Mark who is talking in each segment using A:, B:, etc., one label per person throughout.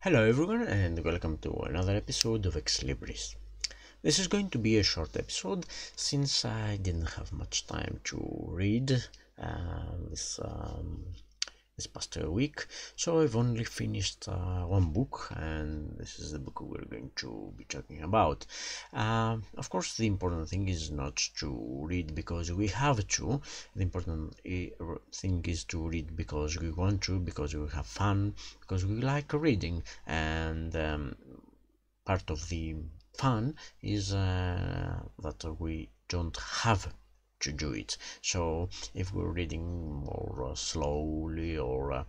A: Hello everyone and welcome to another episode of Ex Libris. This is going to be a short episode since I didn't have much time to read this this past week, so I've only finished one book, and this is the book we're going to be talking about. Of course, the important thing is not to read because we have to. The important thing is to read because we want to, because we have fun, because we like reading, and part of the fun is that we don't have to do it. So if we're reading more slowly, or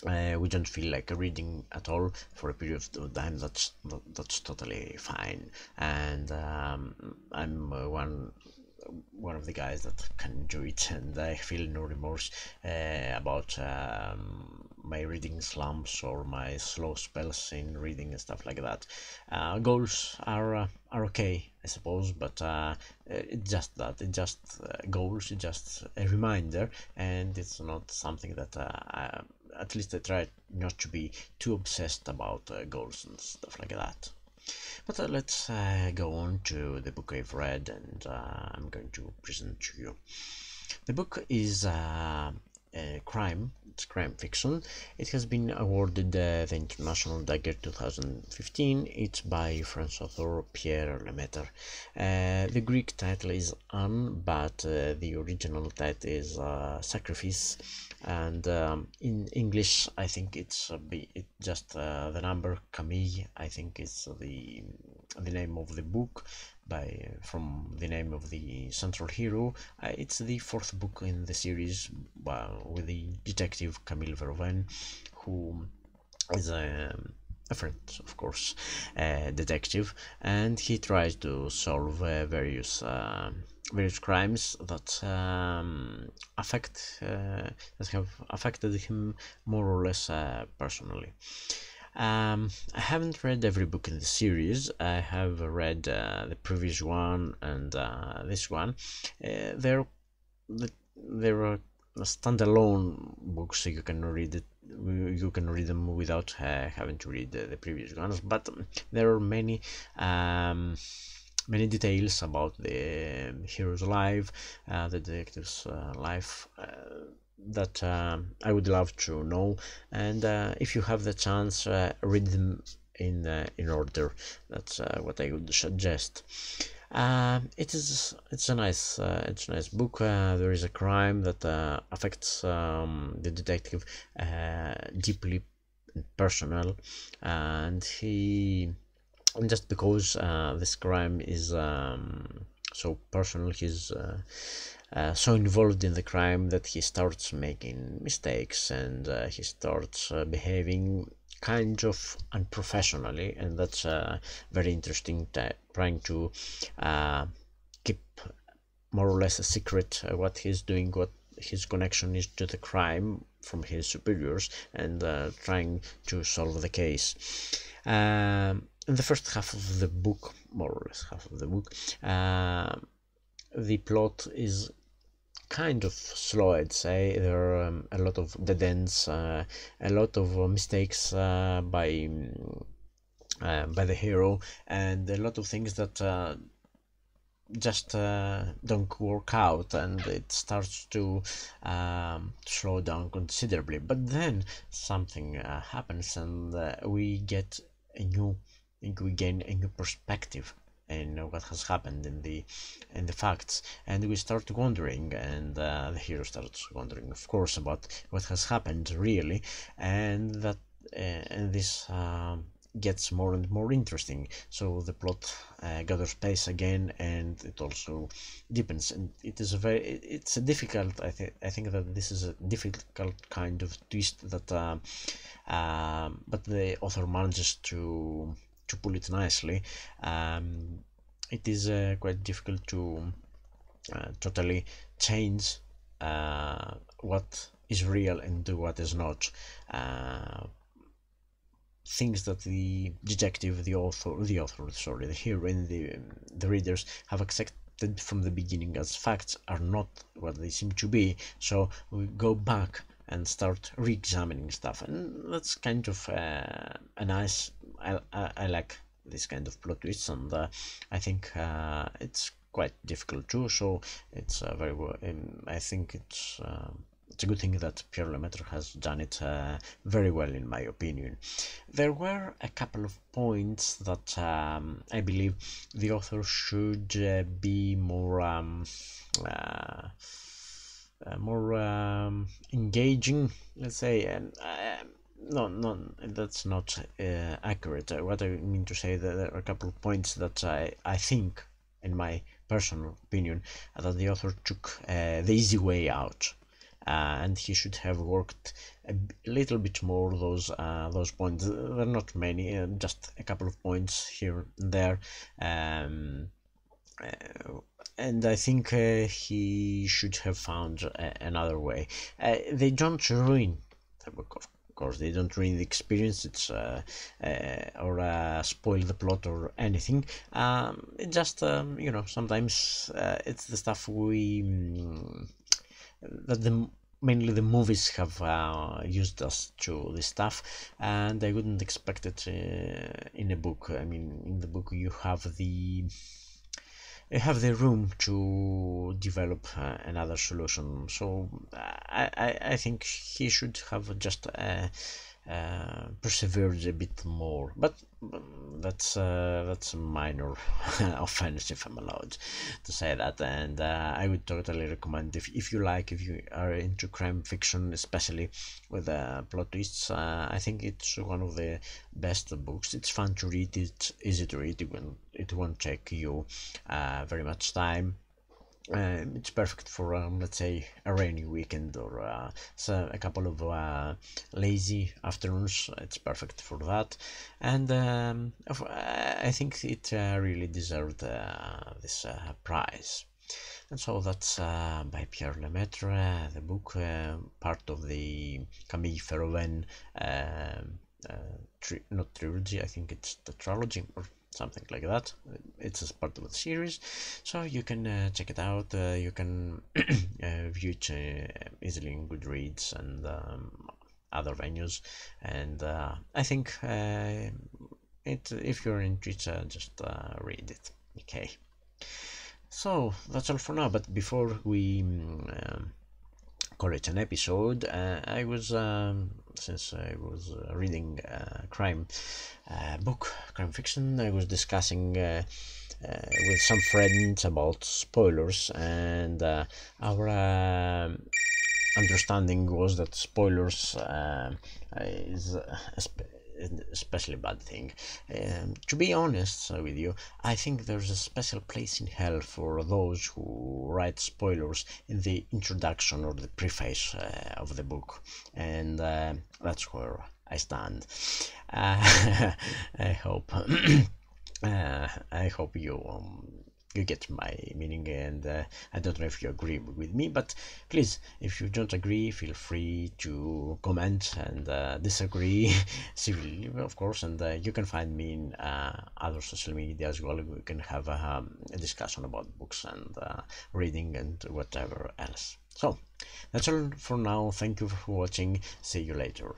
A: we don't feel like reading at all for a period of time, that's totally fine. And I'm one of the guys that can do it, and I feel no remorse about my reading slumps or my slow spells in reading and stuff like that. Goals are okay, I suppose, but it's just that, it's just goals, it's just a reminder, and it's not something that at least I try not to be too obsessed about goals and stuff like that. But let's go on to the book I've read, and I'm going to present to you. The book is crime. It's crime fiction. It has been awarded the International Dagger 2015. It's by French author Pierre Lemaitre. The Greek title is Anne, but the original title is Sacrifice, and in English I think it's just the number Camille. I think it's the name of the book from the name of the central hero. It's the fourth book in the series, with the detective Camille Verlaine, who is a friend, of course, detective, and he tries to solve various crimes that have affected him more or less personally. I haven't read every book in the series. I have read the previous one and this one. They're standalone books, so you can read it. You can read them without having to read the previous ones. But there are many details about the hero's life, the detective's life, that I would love to know, and if you have the chance, read them in order. That's what I would suggest. It's a nice book. There is a crime that affects the detective deeply personal, and just because this crime is so personal, he's so involved in the crime that he starts making mistakes, and he starts behaving kind of unprofessionally, and that's very interesting, trying to keep more or less a secret what he's doing, what his connection is to the crime from his superiors, and trying to solve the case. In the first half of the book, more or less half of the book, the plot is kind of slow, I'd say. There are a lot of dead ends, a lot of mistakes by the hero, and a lot of things that just don't work out, and it starts to slow down considerably. But then something happens, and we gain a new perspective in what has happened in the facts, and we start wondering, and the hero starts wondering, of course, about what has happened really, and that and this gets more and more interesting. So the plot gathers pace again, and it also deepens, and it's a difficult, I think that this is a difficult kind of twist that but the author manages to pull it nicely. It is quite difficult to totally change what is real and what is not. Things that the detective, the hero, and the readers have accepted from the beginning as facts are not what they seem to be. So we go back and start re-examining stuff, and that's kind of a nice. I like this kind of plot twists, and I think it's quite difficult too. So it's very well. I think it's a good thing that Pierre Lemaitre has done it very well, in my opinion. There were a couple of points that I believe the author should be more engaging, let's say, and no, that's not accurate. What I mean to say, that there are a couple of points that I think, in my personal opinion, that the author took the easy way out. And he should have worked a little bit more those points. There are not many, just a couple of points here and there, and I think he should have found another way. They don't ruin the book, of course. They don't ruin the experience. It's or spoil the plot or anything. It just sometimes it's the stuff that mainly the movies have used us to this stuff, and I wouldn't expect it in a book. I mean, in the book you have the room to develop another solution. So I think he should have just persevered a bit more, but that's a minor offense, if I'm allowed to say that. And I would totally recommend, if you are into crime fiction, especially with plot twists, I think it's one of the best books. It's fun to read, it's easy to read, it won't take you very much time. It's perfect for let's say a rainy weekend, or so a couple of lazy afternoons. It's perfect for that, and I think it really deserved this prize. And so that's by Pierre Lemaitre, the book, part of the Camille Ferroven not trilogy, I think it's the trilogy or something like that. It's as part of the series, so you can check it out. You can view it easily in Goodreads and other venues, and I think if you're into it, just read it. Okay, so that's all for now, but before we call it an episode, I was since I was reading crime fiction, I was discussing with some friends about spoilers, and our understanding was that spoilers is especially bad thing. To be honest with you, I think there's a special place in hell for those who write spoilers in the introduction or the preface of the book, and that's where I stand. I hope I hope you get my meaning, and I don't know if you agree with me, but please, if you don't agree, feel free to comment and disagree civilly, of course, and you can find me in other social media as well. We can have a discussion about books and reading and whatever else. So that's all for now. Thank you for watching. See you later.